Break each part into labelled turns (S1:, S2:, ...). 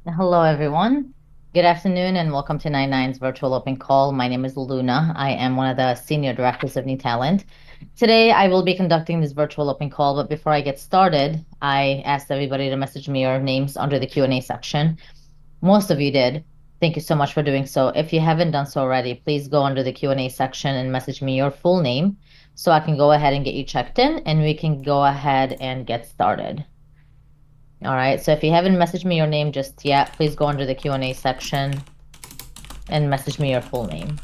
S1: Hello, everyone. Good afternoon, and welcome to Nine9's virtual open call. My name is Luna. I am one of the senior directors of New Talent. Today, I will be conducting this virtual open call, but before I get started, I asked everybody to message me your names under the Q&A section. Most of you did. Thank you so much for doing so. If you haven't done so already, please go under the Q&A section and message me your full name so I can go ahead and get you checked in, and we can go ahead and get started. All right, so if you haven't messaged me your name just yet, please go under the Q&A section and message me your full name.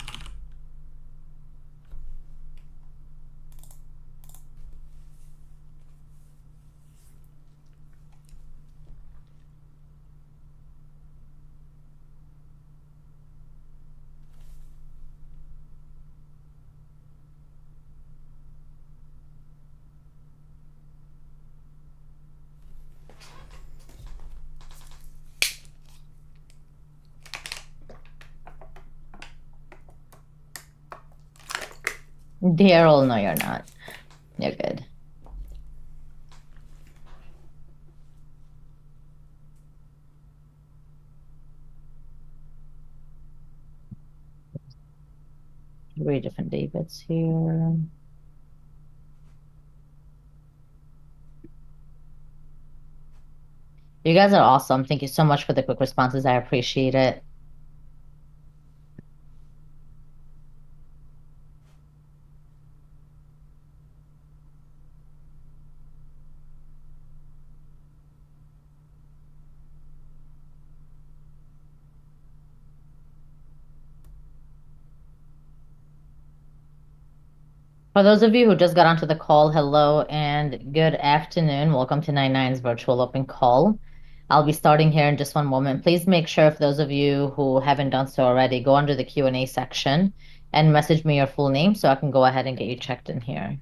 S1: Daryl, no, you're not. You're good. Three different Davids here. You guys are awesome. Thank you so much for the quick responses. I appreciate it. For those of you who just got onto the call, hello and good afternoon. Welcome to Nine9's virtual open call. I'll be starting here in just one moment. Please make sure, for those of you who haven't done so already, go under the Q&A section and message me your full name so I can go ahead and get you checked in here.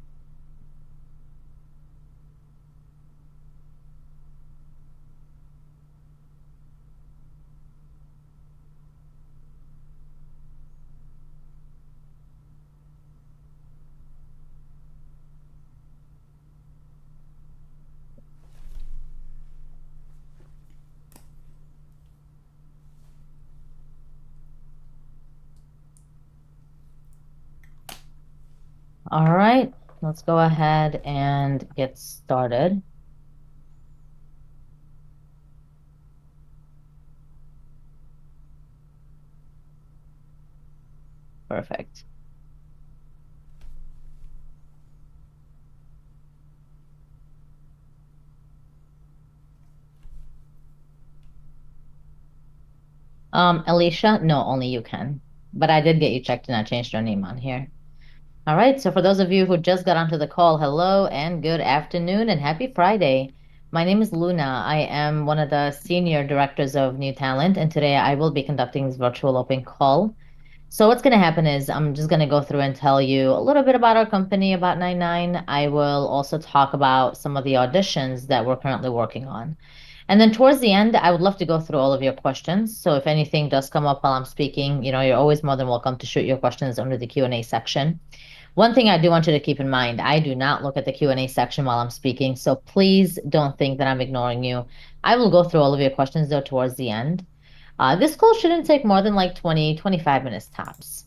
S1: All right, let's go ahead and get started. Perfect. Alicia, no, only you can. But I did get you checked and I changed your name on here. All right, so for those of you who just got onto the call, hello and good afternoon and happy Friday. My name is Luna. I am one of the senior directors of New Talent, and today I will be conducting this virtual open call. So what's going to happen is I'm just going to go through and tell you a little bit about our company, about Nine9. I will also talk about some of the auditions that we're currently working on. And then towards the end, I would love to go through all of your questions. So if anything does come up while I'm speaking, you're always more than welcome to shoot your questions under the Q&A section. One thing I do want you to keep in mind, I do not look at the Q&A section while I'm speaking, so please don't think that I'm ignoring you. I will go through all of your questions though towards the end. This call shouldn't take more than like 25 minutes tops.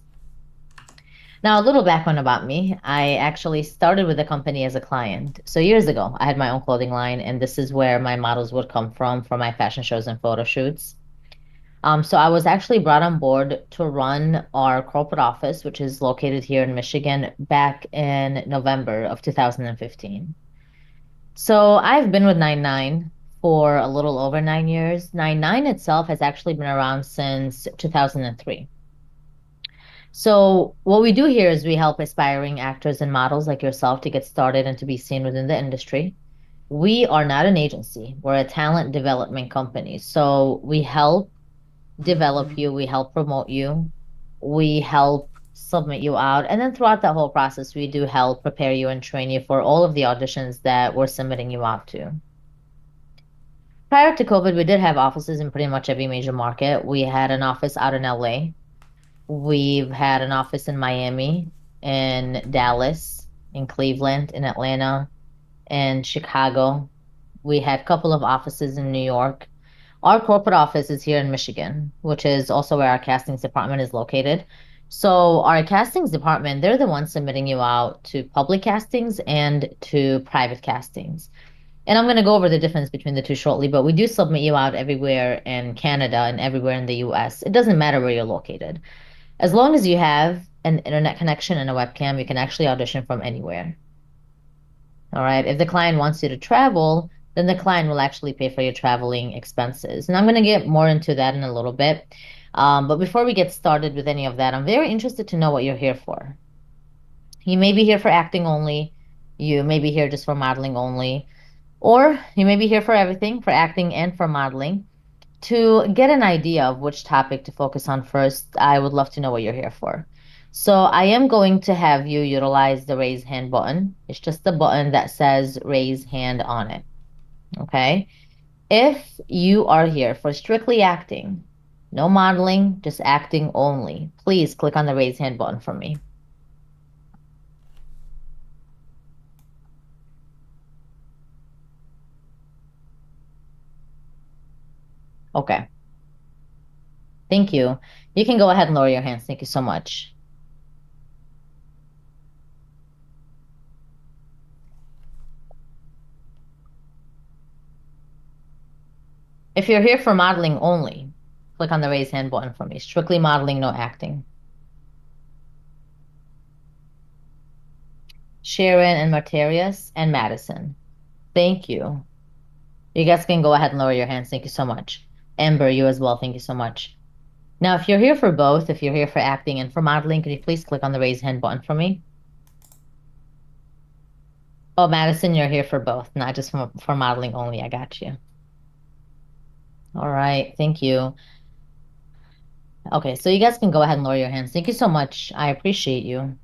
S1: Now, a little background about me. I actually started with the company as a client. So years ago, I had my own clothing line, and this is where my models would come from for my fashion shows and photo shoots. So I was actually brought on board to run our corporate office, which is located here in Michigan, back in November of 2015. So I've been with Nine9 for a little over 9 years. Nine9 itself has actually been around since 2003. So what we do here is we help aspiring actors and models like yourself to get started and to be seen within the industry. We are not an agency. We're a talent development company. So we help develop you, we help promote you, we help submit you out, and then throughout that whole process, we do help prepare you and train you for all of the auditions that we're submitting you out to. Prior to COVID, we did have offices in pretty much every major market. We had an office out in LA. We've had an office in Miami, in Dallas, in Cleveland, in Atlanta, and Chicago. We had a couple of offices in New York. Our corporate office is here in Michigan, which is also where our castings department is located. So our castings department, they're the ones submitting you out to public castings and to private castings. And I'm going to go over the difference between the two shortly, but we do submit you out everywhere in Canada and everywhere in the US. It doesn't matter where you're located. As long as you have an internet connection and a webcam, you can actually audition from anywhere. All right. If the client wants you to travel, then the client will actually pay for your traveling expenses. And I'm going to get more into that in a little bit. But before we get started with any of that, I'm very interested to know what you're here for. You may be here for acting only. You may be here just for modeling only. Or you may be here for everything, for acting and for modeling. To get an idea of which topic to focus on first, I would love to know what you're here for. So I am going to have you utilize the raise hand button. It's just the button that says raise hand on it. Okay. If you are here for strictly acting, no modeling, just acting only, please click on the raise hand button for me. Okay. Thank you. You can go ahead and lower your hands. Thank you so much. If you're here for modeling only, click on the raise hand button for me. Strictly modeling, no acting. Sharon and Martarius and Madison. Thank you. You guys can go ahead and lower your hands. Thank you so much. Amber, you as well. Thank you so much. Now, if you're here for both, if you're here for acting and for modeling, could you please click on the raise hand button for me? Oh, Madison, you're here for both, not just for modeling only. I got you. All right. Thank you. Okay, so you guys can go ahead and lower your hands. Thank you so much. I appreciate you.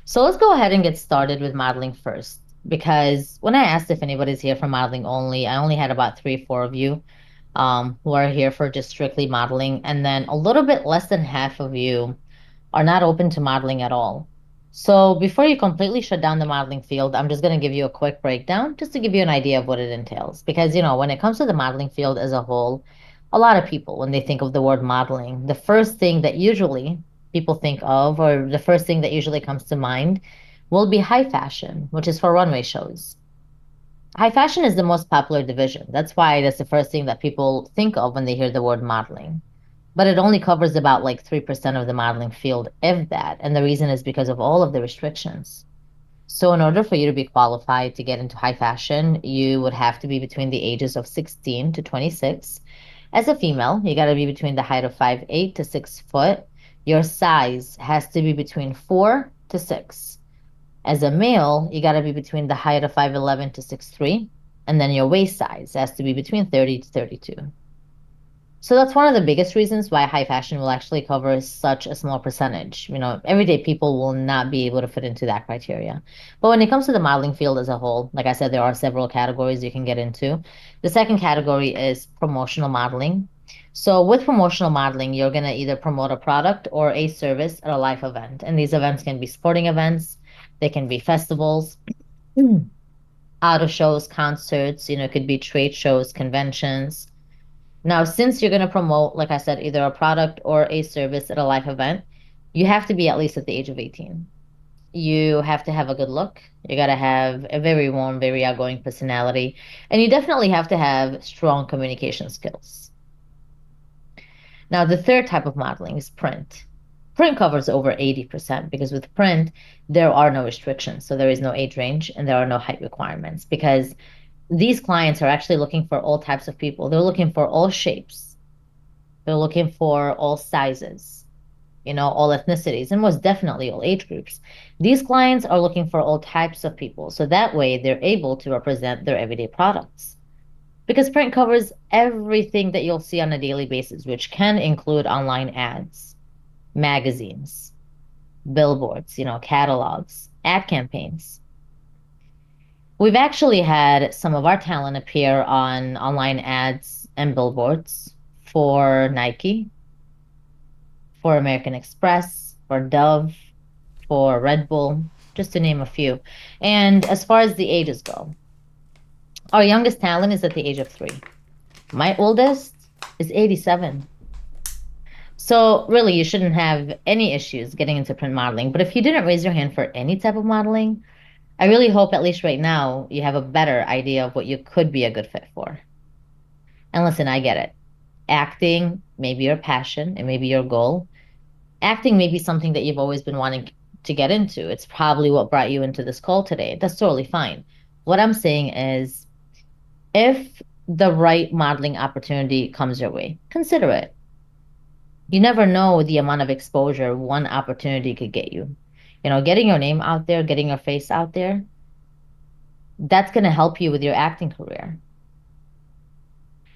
S1: So let's go ahead and get started with modeling first. Because when I asked if anybody's here for modeling only, I only had about 3 or 4 of you who are here for just strictly modeling. And then a little bit less than half of you are not open to modeling at all. So before you completely shut down the modeling field, I'm just going to give you a quick breakdown just to give you an idea of what it entails. Because, when it comes to the modeling field as a whole, a lot of people, when they think of the word modeling, the first thing that usually people think of, or the first thing that usually comes to mind, will be high fashion, which is for runway shows. High fashion is the most popular division. That's why that's the first thing that people think of when they hear the word modeling. But it only covers about like 3% of the modeling field, if that. And the reason is because of all of the restrictions. So, in order for you to be qualified to get into high fashion, you would have to be between the ages of 16 to 26. As a female, you got to be between the height of 5'8" to 6 foot. Your size has to be between 4 to 6. As a male, you got to be between the height of 5'11" to 6'3", and then your waist size has to be between 30 to 32. So that's one of the biggest reasons why high fashion will actually cover such a small percentage. Everyday people will not be able to fit into that criteria. But when it comes to the modeling field as a whole, like I said, there are several categories you can get into. The second category is promotional modeling. So with promotional modeling, you're going to either promote a product or a service at a live event. And these events can be sporting events, they can be festivals, auto shows, concerts, it could be trade shows, conventions. Now, since you're going to promote, like I said, either a product or a service at a live event, you have to be at least at the age of 18. You have to have a good look. You got to have a very warm, very outgoing personality. And you definitely have to have strong communication skills. Now, the third type of modeling is print. Print covers over 80% because with print, there are no restrictions. So there is no age range and there are no height requirements because these clients are actually looking for all types of people. They're looking for all shapes. They're looking for all sizes, all ethnicities, and most definitely all age groups. These clients are looking for all types of people. So that way they're able to represent their everyday products. Because print covers everything that you'll see on a daily basis, which can include online ads, magazines, billboards, catalogs, ad campaigns. We've actually had some of our talent appear on online ads and billboards for Nike, for American Express, for Dove, for Red Bull, just to name a few. And as far as the ages go, our youngest talent is at the age of 3. My oldest is 87. So really, you shouldn't have any issues getting into print modeling. But if you didn't raise your hand for any type of modeling, I really hope at least right now you have a better idea of what you could be a good fit for. And listen, I get it. Acting may be your passion, it may be your goal. Acting may be something that you've always been wanting to get into. It's probably what brought you into this call today. That's totally fine. What I'm saying is, if the right modeling opportunity comes your way, consider it. You never know the amount of exposure one opportunity could get you. Getting your name out there, getting your face out there, that's going to help you with your acting career.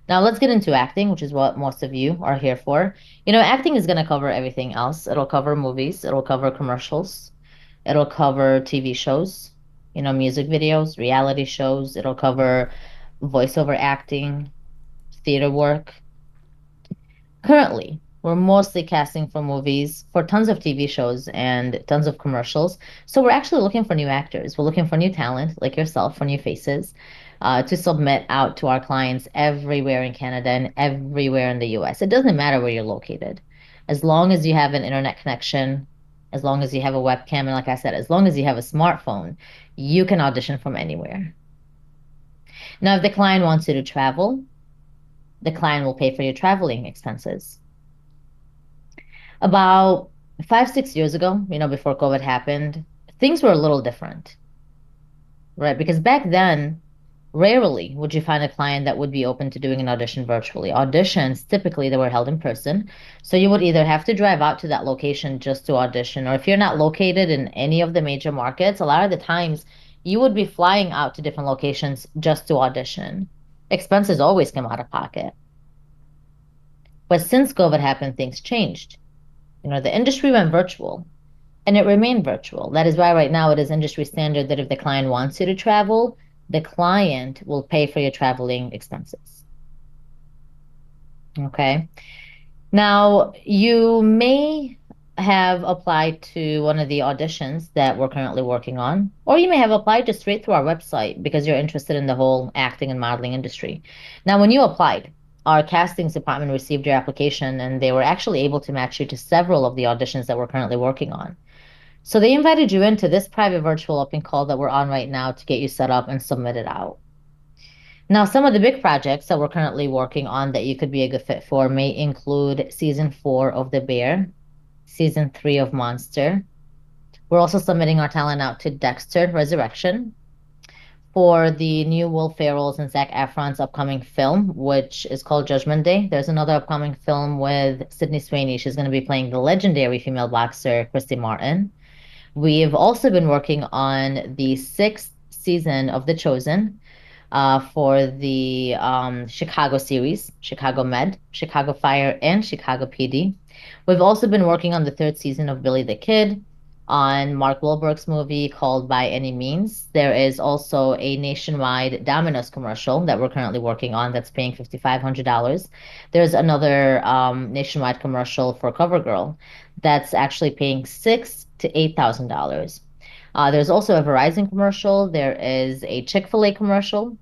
S1: Now let's get into acting, which is what most of you are here for. Acting is going to cover everything else. It'll cover movies, it'll cover commercials, it'll cover TV shows, music videos, reality shows, it'll cover voiceover acting, theater work. Currently, we're mostly casting for movies, for tons of TV shows and tons of commercials. So we're actually looking for new actors. We're looking for new talent like yourself, for new faces, to submit out to our clients everywhere in Canada and everywhere in the US. It doesn't matter where you're located. As long as you have an internet connection, as long as you have a webcam, and like I said, as long as you have a smartphone, you can audition from anywhere. Now, if the client wants you to travel, the client will pay for your traveling expenses. About 5, 6 years ago, before COVID happened, things were a little different, right? Because back then, rarely would you find a client that would be open to doing an audition virtually. Auditions, typically, they were held in person. So you would either have to drive out to that location just to audition, or if you're not located in any of the major markets, a lot of the times you would be flying out to different locations just to audition. Expenses always come out of pocket. But since COVID happened, things changed. The industry went virtual and it remained virtual. That is why right now it is industry standard that if the client wants you to travel, the client will pay for your traveling expenses. Okay. Now, you may have applied to one of the auditions that we're currently working on, or you may have applied just straight through our website because you're interested in the whole acting and modeling industry. Now, when you applied, our castings department received your application and they were actually able to match you to several of the auditions that we're currently working on. So they invited you into this private virtual open call that we're on right now to get you set up and submitted out. Now, some of the big projects that we're currently working on that you could be a good fit for may include season 4 of The Bear, season 3 of Monster. We're also submitting our talent out to Dexter Resurrection for the new Will Ferrell's and Zac Efron's upcoming film, which is called Judgment Day. There's another upcoming film with Sydney Sweeney. She's going to be playing the legendary female boxer, Christy Martin. We've also been working on the 6th season of The Chosen, for the Chicago series, Chicago Med, Chicago Fire, and Chicago PD. We've also been working on the 3rd season of Billy the Kid, on Mark Wahlberg's movie called By Any Means. There is also a nationwide Domino's commercial that we're currently working on that's paying $5,500. There's another nationwide commercial for CoverGirl that's actually paying $6,000 to $8,000. There's also a Verizon commercial. There is a Chick-fil-A commercial.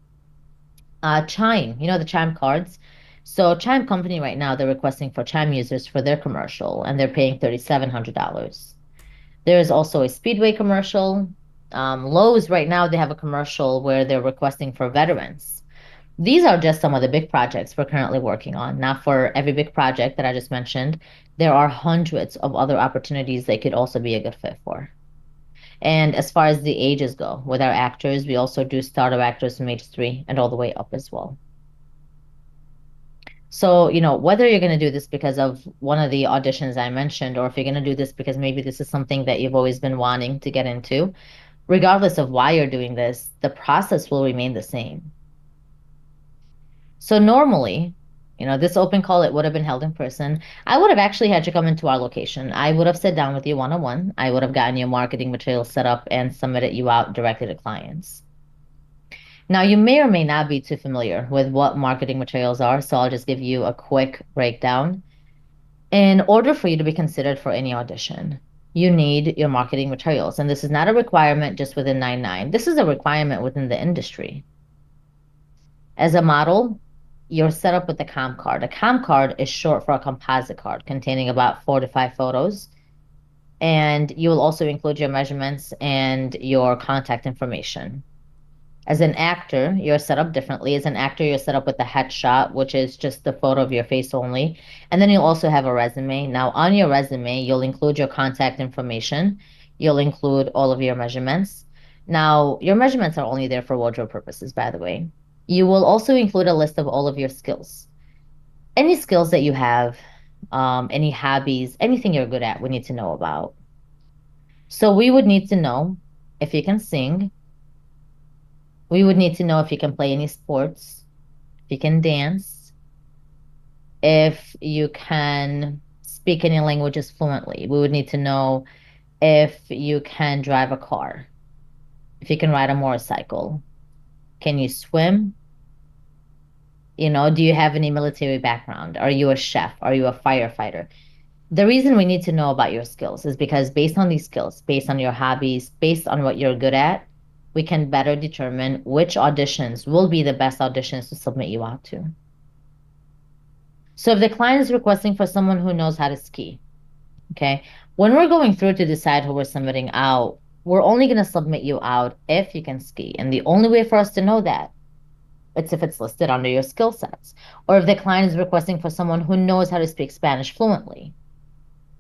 S1: Chime, the Chime cards. So Chime Company right now, they're requesting for Chime users for their commercial, and they're paying $3,700. There's also a Speedway commercial. Lowe's right now, they have a commercial where they're requesting for veterans. These are just some of the big projects we're currently working on. Now, for every big project that I just mentioned, there are hundreds of other opportunities they could also be a good fit for. And as far as the ages go, with our actors, we also do start our actors from age 3 and all the way up as well. So, whether you're going to do this because of one of the auditions I mentioned, or if you're going to do this because maybe this is something that you've always been wanting to get into, regardless of why you're doing this, the process will remain the same. So normally, this open call, it would have been held in person. I would have actually had you come into our location. I would have sat down with you one-on-one. I would have gotten your marketing materials set up and submitted you out directly to clients. Now, you may or may not be too familiar with what marketing materials are, so I'll just give you a quick breakdown. In order for you to be considered for any audition, you need your marketing materials. And this is not a requirement just within Nine9. This is a requirement within the industry. As a model, you're set up with the comp card. A comp card is short for a composite card containing about 4 to 5 photos. And you will also include your measurements and your contact information. As an actor, you're set up differently. As an actor, you're set up with a headshot, which is just the photo of your face only. And then you'll also have a resume. Now, on your resume, you'll include your contact information. You'll include all of your measurements. Now, your measurements are only there for wardrobe purposes, by the way. You will also include a list of all of your skills. Any skills that you have, any hobbies, anything you're good at, we need to know about. So we would need to know if you can sing. We would need to know if you can play any sports, if you can dance, if you can speak any languages fluently. We would need to know if you can drive a car, if you can ride a motorcycle. Can you swim? Do you have any military background? Are you a chef? Are you a firefighter? The reason we need to know about your skills is because based on these skills, based on your hobbies, based on what you're good at, we can better determine which auditions will be the best auditions to submit you out to. So if the client is requesting for someone who knows how to ski, okay, when we're going through to decide who we're submitting out, we're only going to submit you out if you can ski. And the only way for us to know that, it's if it's listed under your skill sets, or if the client is requesting for someone who knows how to speak Spanish fluently.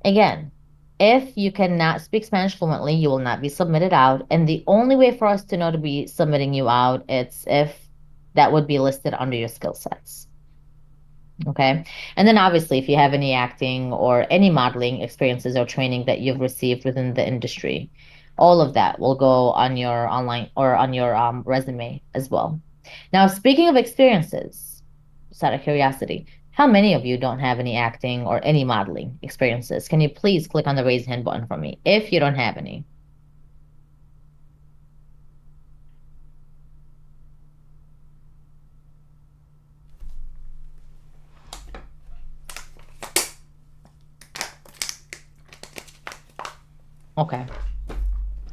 S1: Again, if you cannot speak Spanish fluently, you will not be submitted out. And the only way for us to know to be submitting you out, it's if that would be listed under your skill sets. Okay. And then obviously, if you have any acting or any modeling experiences or training that you've received within the industry, all of that will go on your online or on your resume as well. Now, speaking of experiences, just out of curiosity, how many of you don't have any acting or any modeling experiences? Can you please click on the raise hand button for me if you don't have any? Okay.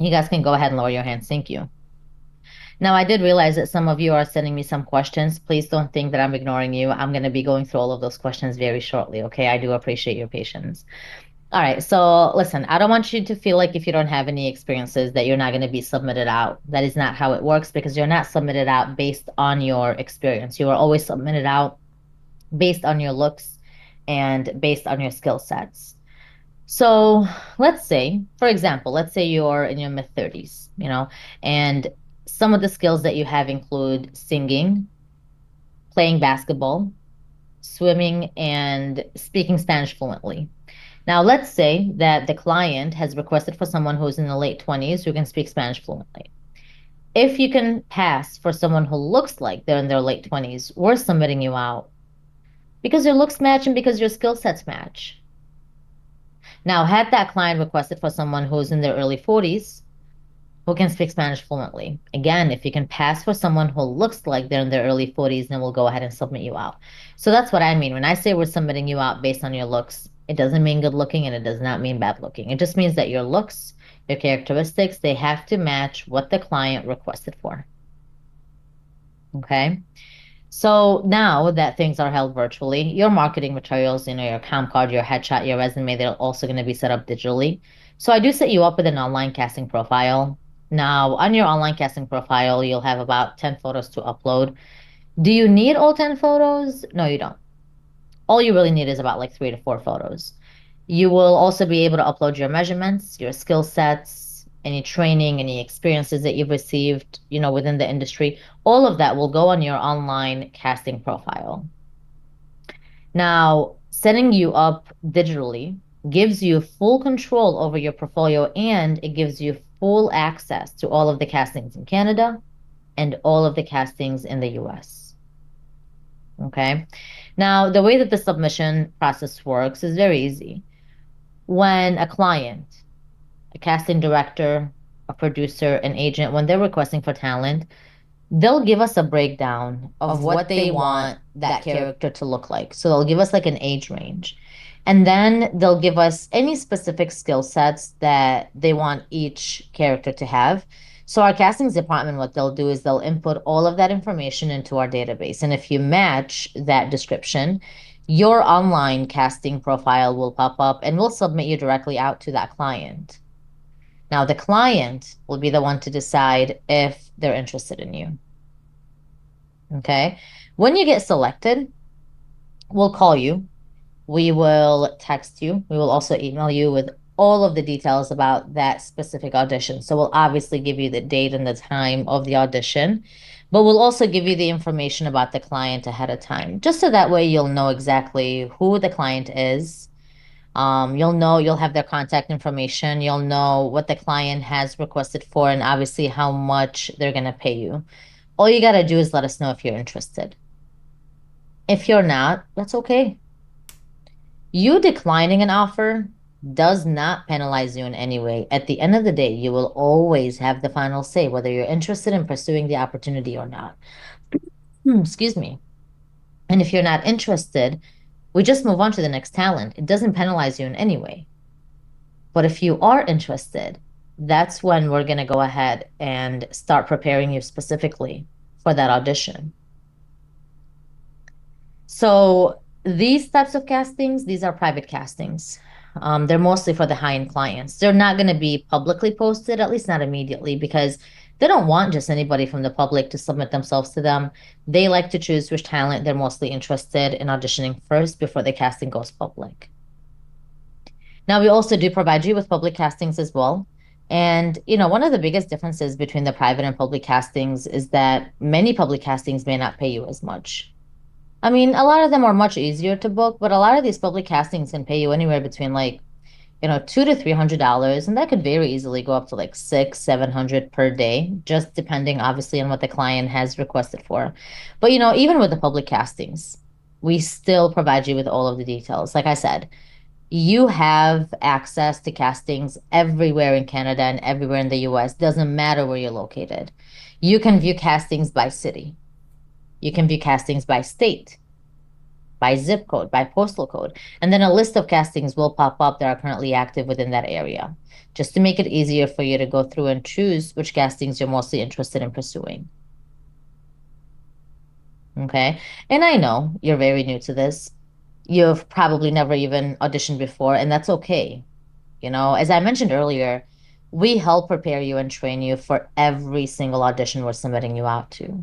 S1: You guys can go ahead and lower your hands. Thank you. Now, I did realize that some of you are sending me some questions. Please don't think that I'm ignoring you. I'm going to be going through all of those questions very shortly. Okay. I do appreciate your patience. All right. So listen, I don't want you to feel like if you don't have any experiences that you're not going to be submitted out. That is not how it works because you're not submitted out based on your experience. You are always submitted out based on your looks and based on your skill sets. So let's say, for example, let's say you're in your mid 30s, and some of the skills that you have include singing, playing basketball, swimming, and speaking Spanish fluently. Now, let's say that the client has requested for someone who's in the late 20s who can speak Spanish fluently. If you can pass for someone who looks like they're in their late 20s, we're submitting you out because your looks match and because your skill sets match. Now, had that client requested for someone who's in their early 40s who can speak Spanish fluently, again, if you can pass for someone who looks like they're in their early 40s, then we'll go ahead and submit you out. So that's what I mean. When I say we're submitting you out based on your looks, it doesn't mean good looking and it does not mean bad looking. It just means that your looks, your characteristics, they have to match what the client requested for. Okay. So now that things are held virtually, your marketing materials, your comp card, your headshot, your resume, they're also going to be set up digitally. So I do set you up with an online casting profile. Now, on your online casting profile, you'll have about 10 photos to upload. Do you need all 10 photos? No, you don't. All you really need is about like 3 to 4 photos. You will also be able to upload your measurements, your skill sets, any training, any experiences that you've received, within the industry. All of that will go on your online casting profile. Now, setting you up digitally gives you full control over your portfolio and it gives you full access to all of the castings in Canada and all of the castings in the US. Okay. Now, the way that the submission process works is very easy. When a client, a casting director, a producer, an agent, when they're requesting for talent, they'll give us a breakdown of what they want that character to look like. So they'll give us like an age range. And then they'll give us any specific skill sets that they want each character to have. So our castings department, what they'll do is they'll input all of that information into our database. And if you match that description, your online casting profile will pop up and we'll submit you directly out to that client. Now, the client will be the one to decide if they're interested in you. Okay. When you get selected, we'll call you. We will text you. We will also email you with all of the details about that specific audition. So we'll obviously give you the date and the time of the audition, but we'll also give you the information about the client ahead of time, just so that way you'll know exactly who the client is. You'll have their contact information. You'll know what the client has requested for and obviously how much they're going to pay you. All you got to do is let us know if you're interested. If you're not, that's okay. You declining an offer does not penalize you in any way. At the end of the day, you will always have the final say whether you're interested in pursuing the opportunity or not. Excuse me. And if you're not interested, we just move on to the next talent. It doesn't penalize you in any way. But if you are interested, that's when we're going to go ahead and start preparing you specifically for that audition. So these types of castings, these are private castings. They're mostly for the high-end clients. They're not going to be publicly posted, at least not immediately, because they don't want just anybody from the public to submit themselves to them. They like to choose which talent they're mostly interested in auditioning first before the casting goes public. Now, we also do provide you with public castings as well. And, one of the biggest differences between the private and public castings is that many public castings may not pay you as much. I mean, a lot of them are much easier to book, but a lot of these public castings can pay you anywhere between $200 to $300, and that could very easily go up to like $600, $700 per day, just depending obviously on what the client has requested for. But even with the public castings, we still provide you with all of the details. Like I said, you have access to castings everywhere in Canada and everywhere in the US. Doesn't matter where you're located. You can view castings by city. You can view castings by state, by zip code, by postal code. And then a list of castings will pop up that are currently active within that area, just to make it easier for you to go through and choose which castings you're mostly interested in pursuing. Okay. And I know you're very new to this. You've probably never even auditioned before, and that's okay. As I mentioned earlier, we help prepare you and train you for every single audition we're submitting you out to.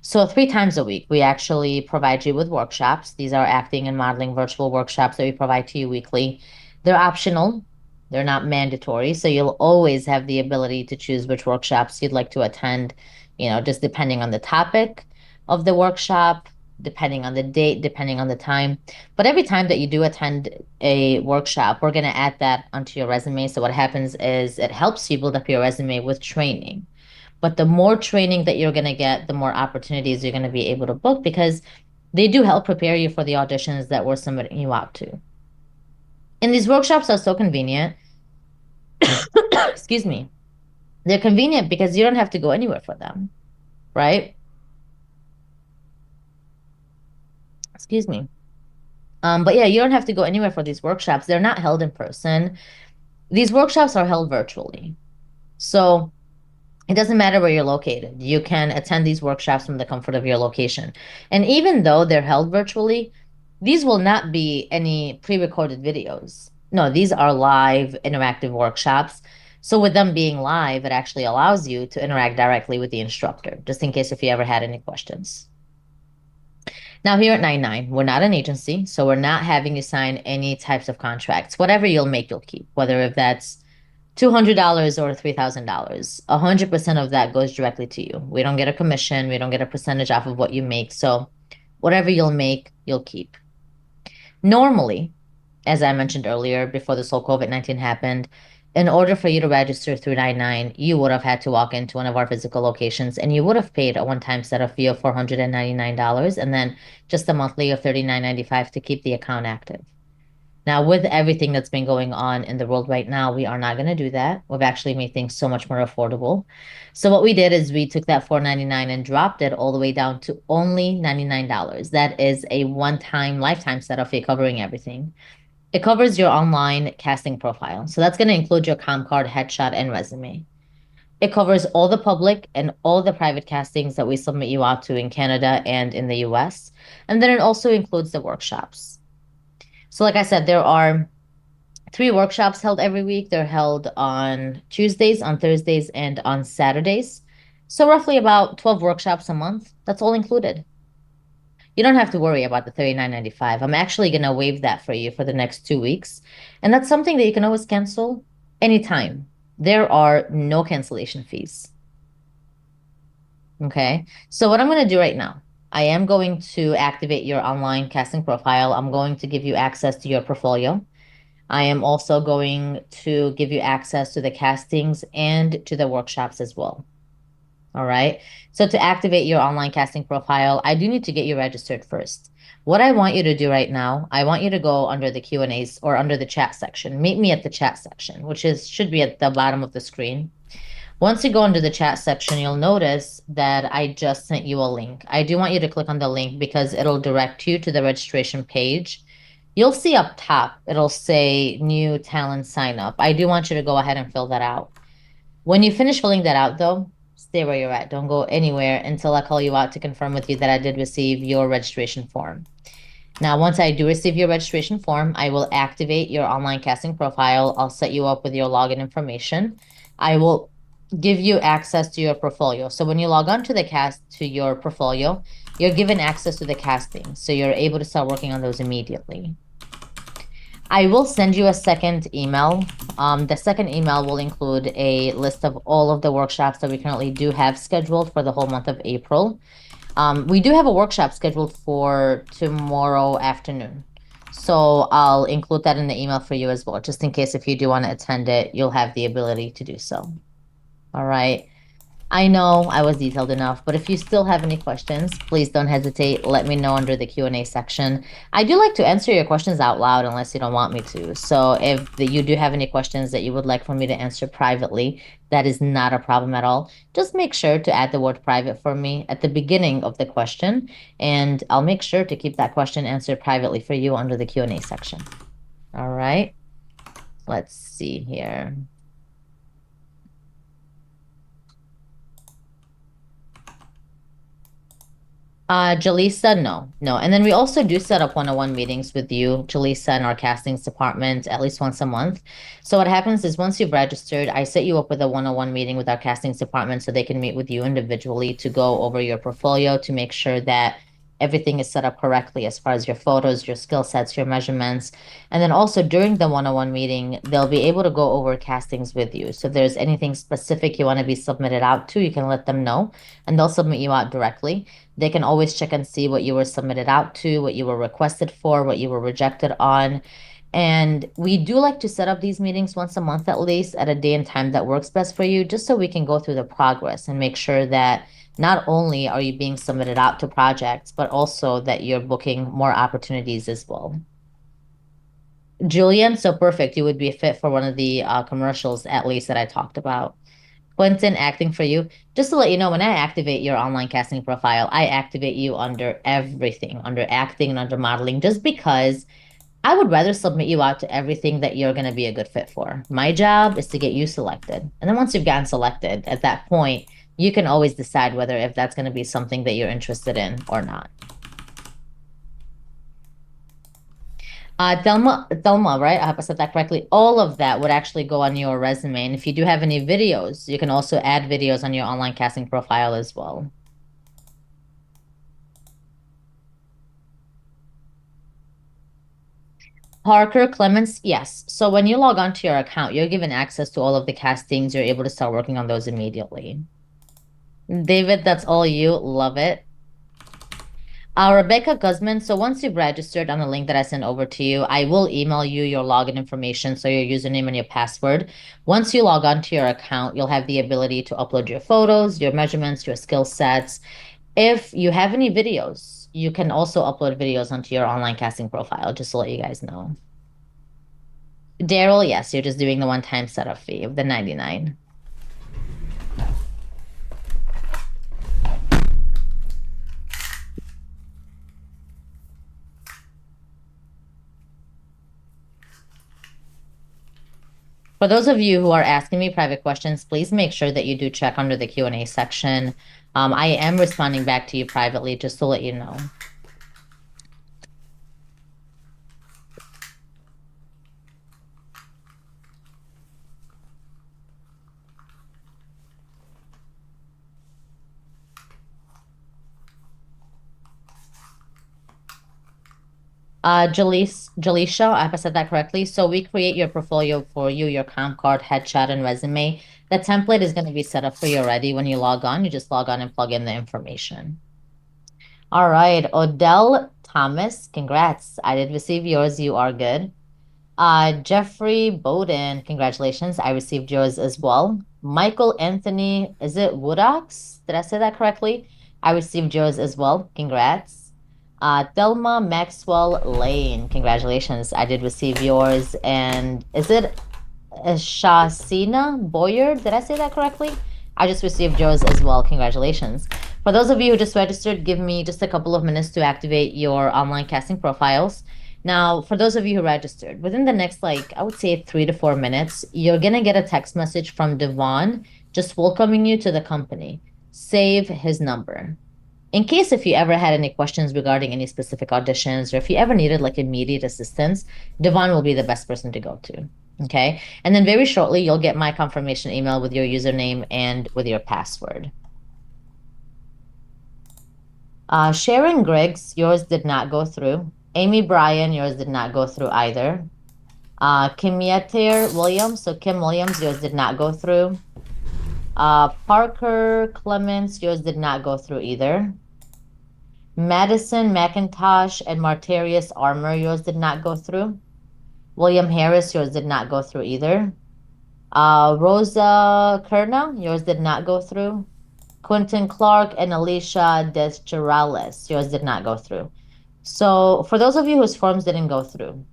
S1: So 3 times a week, we actually provide you with workshops. These are acting and modeling virtual workshops that we provide to you weekly. They're optional. They're not mandatory. So you'll always have the ability to choose which workshops you'd like to attend, just depending on the topic of the workshop, depending on the date, depending on the time. But every time that you do attend a workshop, we're going to add that onto your resume. So what happens is it helps you build up your resume with training. But the more training that you're going to get, the more opportunities you're going to be able to book because they do help prepare you for the auditions that we're submitting you out to. And these workshops are so convenient. Excuse me. They're convenient because you don't have to go anywhere for them, right? Excuse me. But yeah, you don't have to go anywhere for these workshops. They're not held in person. These workshops are held virtually. So it doesn't matter where you're located. You can attend these workshops from the comfort of your location. And even though they're held virtually, these will not be any pre-recorded videos. No, these are live interactive workshops. So with them being live, it actually allows you to interact directly with the instructor, just in case if you ever had any questions. Now, here at Nine9, we're not an agency, so we're not having you sign any types of contracts. Whatever you'll make, you'll keep, whether if that's $200 or $3,000. 100% of that goes directly to you. We don't get a commission. We don't get a percentage off of what you make. So whatever you'll make, you'll keep. Normally, as I mentioned earlier, before this whole COVID-19 happened, in order for you to register through Nine9, you would have had to walk into one of our physical locations and you would have paid a one-time setup fee of $499 and then just a monthly of $39.95 to keep the account active. Now, with everything that's been going on in the world right now, we are not going to do that. We've actually made things so much more affordable. So what we did is we took that $499 and dropped it all the way down to only $99. That is a one-time lifetime setup fee covering everything. It covers your online casting profile. So that's going to include your com card, headshot, and resume. It covers all the public and all the private castings that we submit you out to in Canada and in the US. And then it also includes the workshops. So, like I said, there are 3 workshops held every week. They're held on Tuesdays, on Thursdays, and on Saturdays. So, roughly about 12 workshops a month. That's all included. You don't have to worry about the $39.95. I'm actually going to waive that for you for the next 2 weeks. And that's something that you can always cancel anytime. There are no cancellation fees. Okay. So what I'm going to do right now, I am going to activate your online casting profile. I'm going to give you access to your portfolio. I am also going to give you access to the castings and to the workshops as well. All right. So to activate your online casting profile, I do need to get you registered first. What I want you to do right now, I want you to go under the Q&As or under the chat section. Meet me at the chat section, which should be at the bottom of the screen. Once you go into the chat section, you'll notice that I just sent you a link. I do want you to click on the link because it'll direct you to the registration page. You'll see up top, it'll say new talent sign up. I do want you to go ahead and fill that out. When you finish filling that out, though, stay where you're at. Don't go anywhere until I call you out to confirm with you that I did receive your registration form. Now, once I do receive your registration form, I will activate your online casting profile. I'll set you up with your login information. I will give you access to your portfolio. So when you log on to your portfolio, you're given access to the casting. So you're able to start working on those immediately. I will send you a second email. The second email will include a list of all of the workshops that we currently do have scheduled for the whole month of April. We do have a workshop scheduled for tomorrow afternoon. So I'll include that in the email for you as well, just in case if you do want to attend it, you'll have the ability to do so. All right. I know I was detailed enough, but if you still have any questions, please don't hesitate. Let me know under the Q&A section. I do like to answer your questions out loud unless you don't want me to. So if you do have any questions that you would like for me to answer privately, that is not a problem at all. Just make sure to add the word private for me at the beginning of the question, and I'll make sure to keep that question answered privately for you under the Q&A section. All right. Let's see here. Jalisa, no. And then we also do set up one-on-one meetings with you, Jalisa, in our castings department at least once a month. So what happens is once you've registered, I set you up with a one-on-one meeting with our castings department so they can meet with you individually to go over your portfolio to make sure that everything is set up correctly as far as your photos, your skill sets, your measurements. And then also during the one-on-one meeting, they'll be able to go over castings with you. So if there's anything specific you want to be submitted out to, you can let them know and they'll submit you out directly. They can always check and see what you were submitted out to, what you were requested for, what you were rejected on. And we do like to set up these meetings once a month at least at a day and time that works best for you, just so we can go through the progress and make sure that not only are you being submitted out to projects, but also that you're booking more opportunities as well. Julian, so perfect. You would be a fit for one of the commercials, at least, that I talked about. Quentin, acting for you. Just to let you know, when I activate your online casting profile, I activate you under everything, under acting and under modeling, just because I would rather submit you out to everything that you're going to be a good fit for. My job is to get you selected. And then once you've gotten selected, at that point, you can always decide whether if that's going to be something that you're interested in or not. Thelma, right? I hope I said that correctly. All of that would actually go on your resume. And if you do have any videos, you can also add videos on your online casting profile as well. Parker Clemens, yes. So when you log on to your account, you're given access to all of the castings. You're able to start working on those immediately. David, that's all you. Love it. Rebecca Guzman, so once you've registered on the link that I sent over to you, I will email you your login information, so your username and your password. Once you log on to your account, you'll have the ability to upload your photos, your measurements, your skill sets. If you have any videos, you can also upload videos onto your online casting profile, just to let you guys know. Daryl, yes, you're just doing the one-time setup fee of the 99. For For those of you who are asking me private questions, please make sure that you do check under the Q&A section. I am responding back to you privately, just to let you know. Jaleisha, I hope I said that correctly. So we create your portfolio for you, your comp card, headshot, and resume. The template is going to be set up for you already. When you log on, you just log on and plug in the information. All right, Odell Thomas, congrats. I did receive yours. You are good. Jeffrey Bodin, congratulations. I received yours as well. Michael Anthony, is it Woodox? Did I say that correctly? I received yours as well. Congrats. Thelma Maxwell Lane, congratulations. I did receive yours. And is it Shasina Boyer? Did I say that correctly? I just received yours as well. Congratulations. For those of you who just registered, give me just a couple of minutes to activate your online casting profiles. Now, for those of you who registered, within the next, like, I would say 3 to 4 minutes, you're going to get a text message from Devon just welcoming you to the company. Save his number. In case if you ever had any questions regarding any specific auditions, or if you ever needed like immediate assistance, Devon will be the best person to go to. Okay. And then very shortly, you'll get my confirmation email with your username and with your password. Sharon Griggs, yours did not go through. Amy Bryan, yours did not go through either. Kimieter Williams, so Kim Williams, yours did not go through. Parker Clements, yours did not go through either. Madison McIntosh and Martarius Armour, yours did not go through. William Harris, yours did not go through either. Rosa Kerna, yours did not go through. Quentin Clark and Alicia Deschirales, yours did not go through. So for those of you whose forms didn't go through,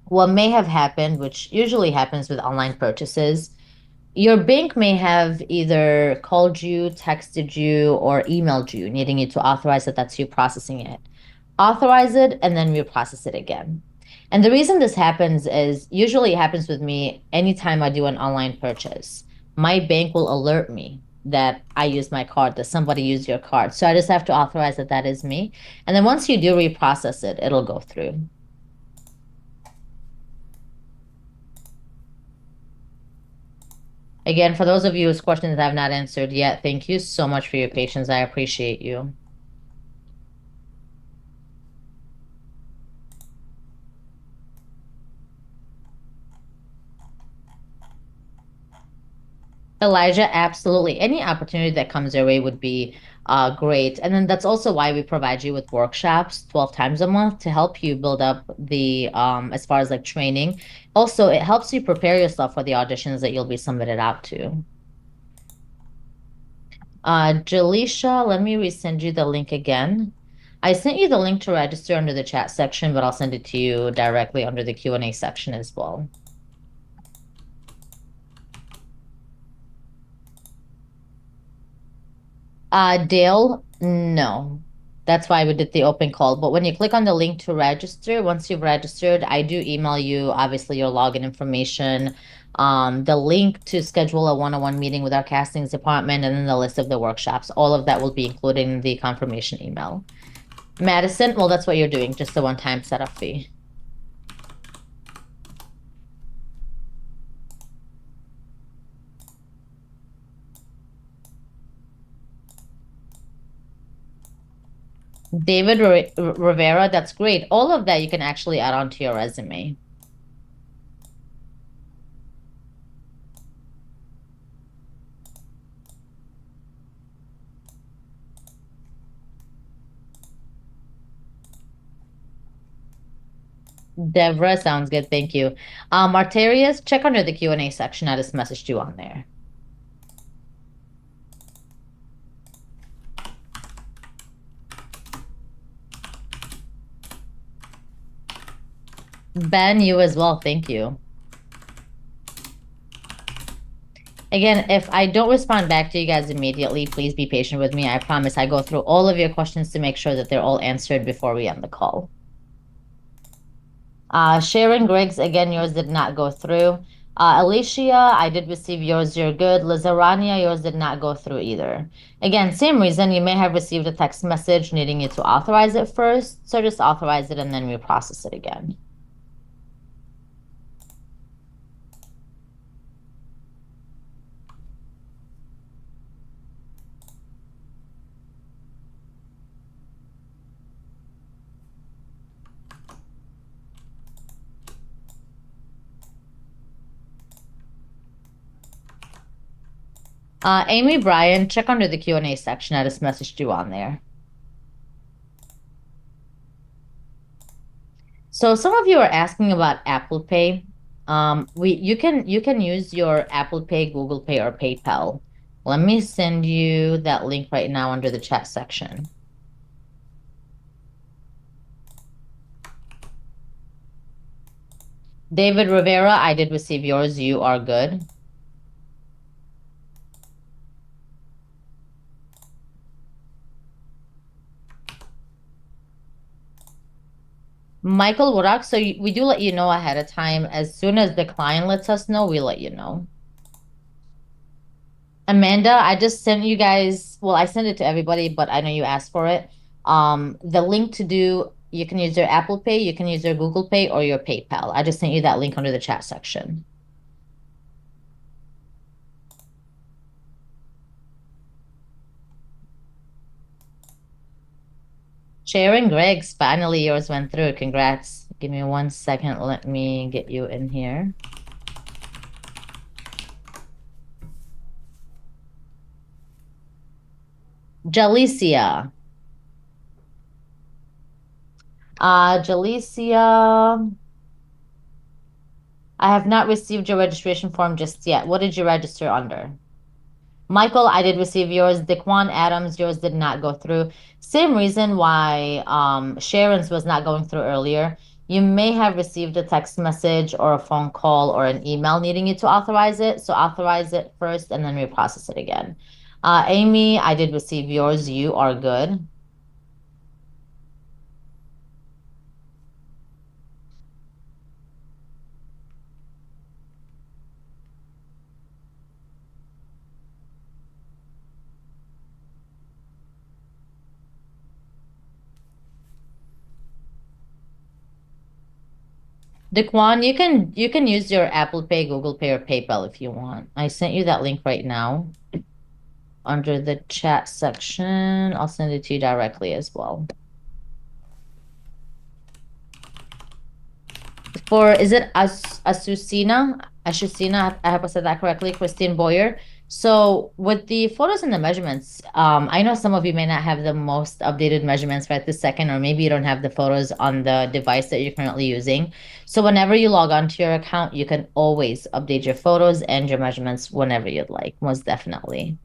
S1: what may have happened, which usually happens with online purchases, your bank may have either called you, texted you, or emailed you, needing you to authorize that that's you processing it. Authorize it and then reprocess it again. And the reason this happens is usually it happens with me anytime I do an online purchase. My bank will alert me that I used my card, that somebody used your card. So I just have to authorize that that is me. And then once you do reprocess it, it'll go through. Again, for those of you whose questions I have not answered yet, thank you so much for your patience. I appreciate you. Elijah, absolutely. Any opportunity that comes your way would be great. And then that's also why we provide you with workshops 12 times a month to help you build up the, as far as like training. Also, it helps you prepare yourself for the auditions that you'll be submitted out to. Jaleisha, let me resend you the link again. I sent you the link to register under the chat section, but I'll send it to you directly under the Q&A section as well. Dale, no. That's why we did the open call. But when you click on the link to register, once you've registered, I do email you, obviously, your login information, the link to schedule a one-on-one meeting with our castings department, and then the list of the workshops. All of that will be included in the confirmation email. Madison, well, that's what you're doing, just a one-time setup fee. David Rivera, that's great. All of that you can actually add on to your resume. Devra, sounds good. Thank you. Martarius, check under the Q&A section. I just messaged you on there. Ben, you as well. Thank you. Again, if I don't respond back to you guys immediately, please be patient with me. I promise I go through all of your questions to make sure that they're all answered before we end the call. Sharon Griggs, again, yours did not go through. Alicia, I did receive yours. You're good. Lizarania, yours did not go through either. Again, same reason. You may have received a text message needing you to authorize it first. So just authorize it and then reprocess it again. Amy Bryan, check under the Q&A section. I just messaged you on there. So some of you are asking about Apple Pay. You can use your Apple Pay, Google Pay, or PayPal. Let me send you that link right now under the chat section. David Rivera, I did receive yours. You are good. Michael Woodrock, so we do let you know ahead of time. As soon as the client lets us know, we let you know. Amanda, I just sent you guys, well, I sent it to everybody, but I know you asked for it. The link to do, you can use your Apple Pay, you can use your Google Pay, or your PayPal. I just sent you that link under the chat section. Sharon Greggs, finally yours went through. Congrats. Give me 1 second. Let me get you in here. Jalicia. Jalicia, I have not received your registration form just yet. What did you register under? Michael, I did receive yours. Daquan Adams, yours did not go through. Same reason why Sharon's was not going through earlier. You may have received a text message or a phone call or an email needing you to authorize it. So authorize it first and then reprocess it again. Amy, I did receive yours. You are good. Daquan, you can use your Apple Pay, Google Pay, or PayPal if you want. I sent you that link right now under the chat section. I'll send it to you directly as well. Is it Asusina? Asusina, I hope I said that correctly, Christine Boyer. So with the photos and the measurements, I know some of you may not have the most updated measurements right this second, or maybe you don't have the photos on the device that you're currently using. So whenever you log onto your account, you can always update your photos and your measurements whenever you'd like, most definitely.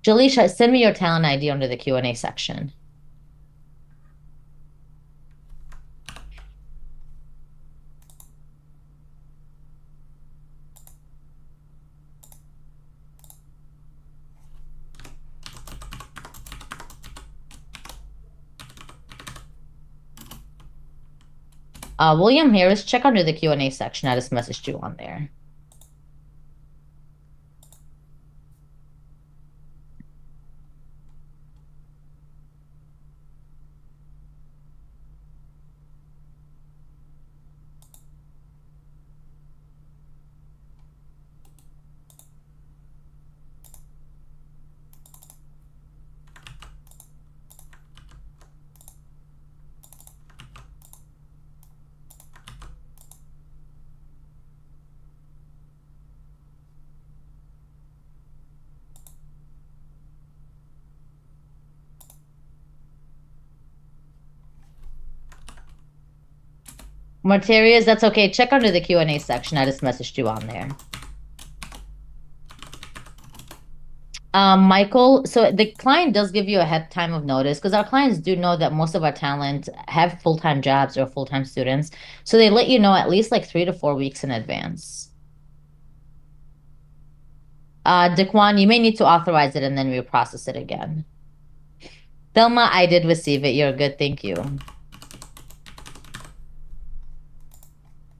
S1: Jaleisha, send me your talent ID under the Q&A section. William Harris, check under the Q&A section. I just messaged you on there. Marterias, that's okay. Check under the Q&A section. I just messaged you on there. Michael, so the client does give you a head time of notice because our clients do know that most of our talent have full-time jobs or full-time students. So they let you know at least like 3 to 4 weeks in advance. Daquan, you may need to authorize it and then we'll process it again. Thelma, I did receive it. You're good. Thank you.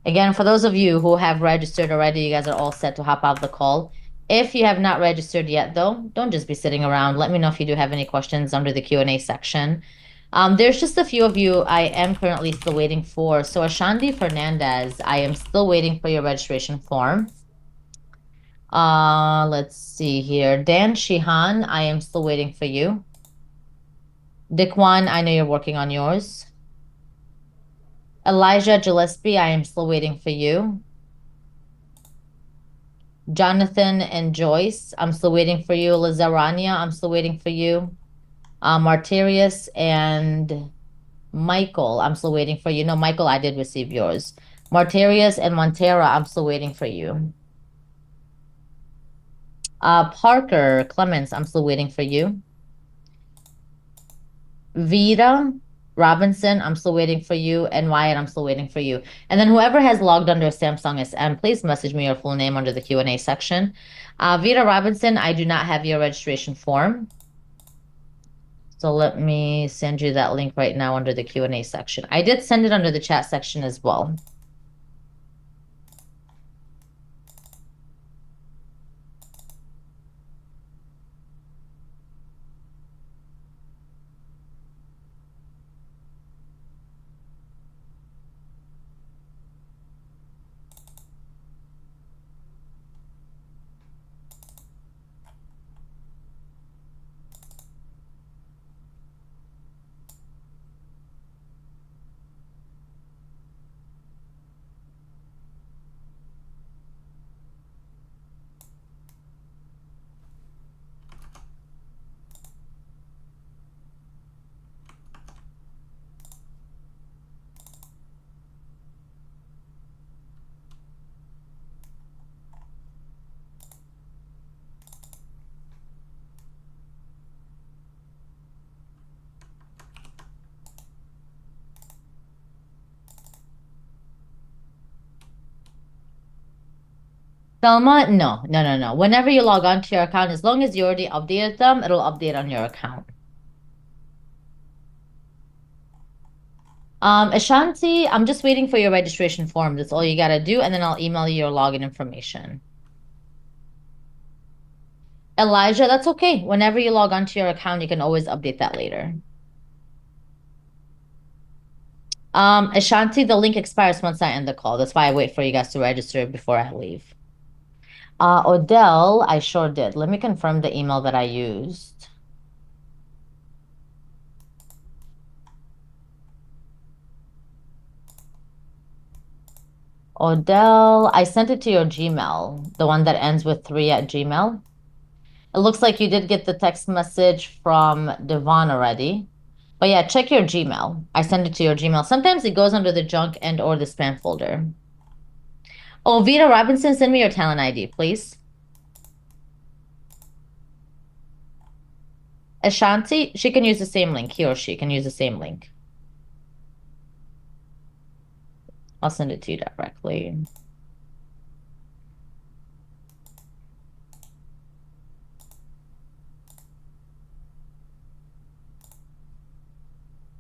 S1: Again, for those of you who have registered already, you guys are all set to hop out of the call. If you have not registered yet, though, don't just be sitting around. Let me know if you do have any questions under the Q&A section. There's just a few of you I am currently still waiting for. So Ashandi Fernandez, I am still waiting for your registration form. Let's see here. Dan Shihan, I am still waiting for you. Dikwan, I know you're working on yours. Elijah Gillespie, I am still waiting for you. Jonathan and Joyce, I'm still waiting for you. Lazarania, I'm still waiting for you. Martirius and Michael, I'm still waiting for you. No, Michael, I did receive yours. Martirius and Montera, I'm still waiting for you. Parker Clements, I'm still waiting for you. Vita Robinson, I'm still waiting for you. And Wyatt, I'm still waiting for you. And then whoever has logged under Samsung SM, please message me your full name under the Q&A section. Vita Robinson, I do not have your registration form. So let me send you that link right now under the Q&A section. I did send it under the chat section as well. Thelma, no. Whenever you log on to your account, as long as you already updated them, it'll update on your account. Ashanti, I'm just waiting for your registration form. That's all you gotta do, and then I'll email you your login information. Elijah, that's okay. Whenever you log onto your account, you can always update that later. Ashanti, the link expires once I end the call. That's why I wait for you guys to register before I leave. Odell, I sure did. Let me confirm the email that I used. Odell, I sent it to your Gmail, the one that ends with 3 at Gmail. It looks like you did get the text message from Devon already. But yeah, check your Gmail. I send it to your Gmail. Sometimes it goes under the junk and or the spam folder. Oh, Vita Robinson, send me your talent ID, please. Ashanti, she can use the same link. He or she can use the same link. I'll send it to you directly.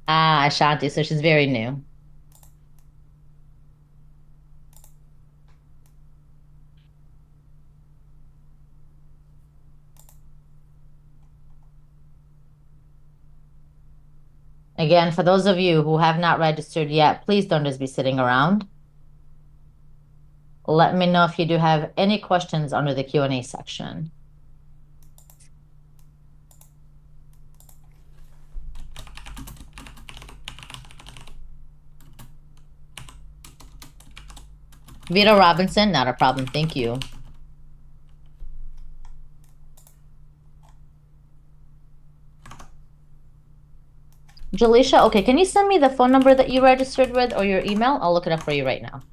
S1: Ashanti, so she's very new. Again, for those of you who have not registered yet, please don't just be sitting around. Let me know if you do have any questions under the Q&A section. Vita Robinson, not a problem. Thank you. Jalisha, okay, can you send me the phone number that you registered with or your email? I'll look it up for you right now.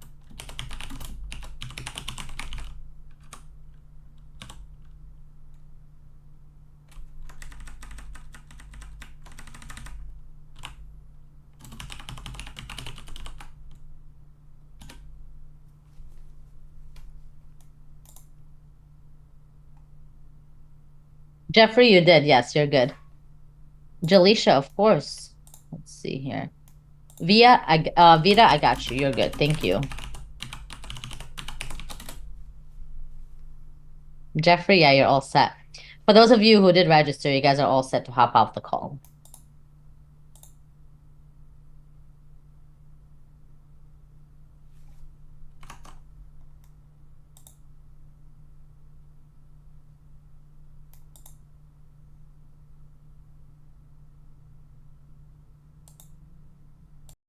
S1: Jeffrey, you did. Yes, you're good. Jalisha, of course. Let's see here. Vita, I got you. You're good. Thank you. Jeffrey, yeah, you're all set. For those of you who did register, you guys are all set to hop off the call.